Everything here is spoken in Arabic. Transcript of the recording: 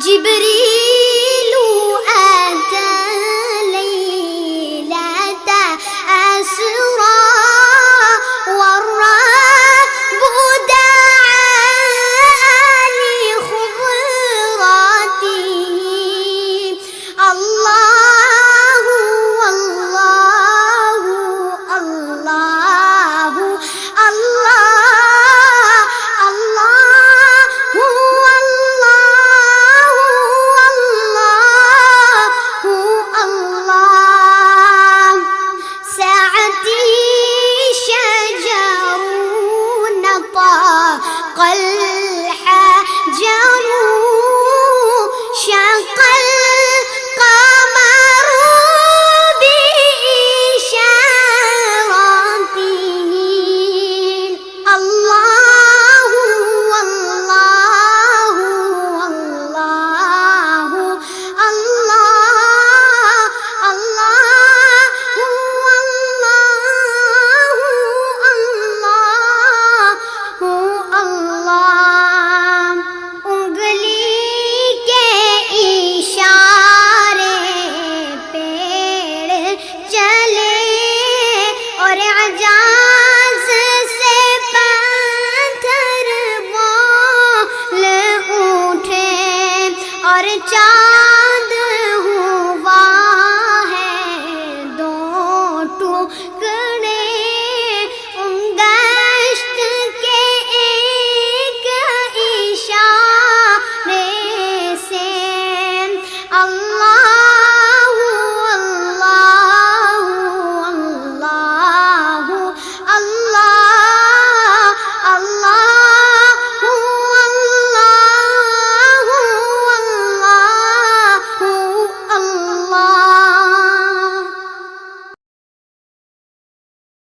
جبريل أتى ليلة أسرى والرب دعا لخبرته الله الله الله الله الله الله ساعتي شجر نطاق الحجر شق القمر بإشارته الله الله الله الله الله الله उंगली के इशारे पेड़ चले और अजाज से पत्थर बोल उठे और चार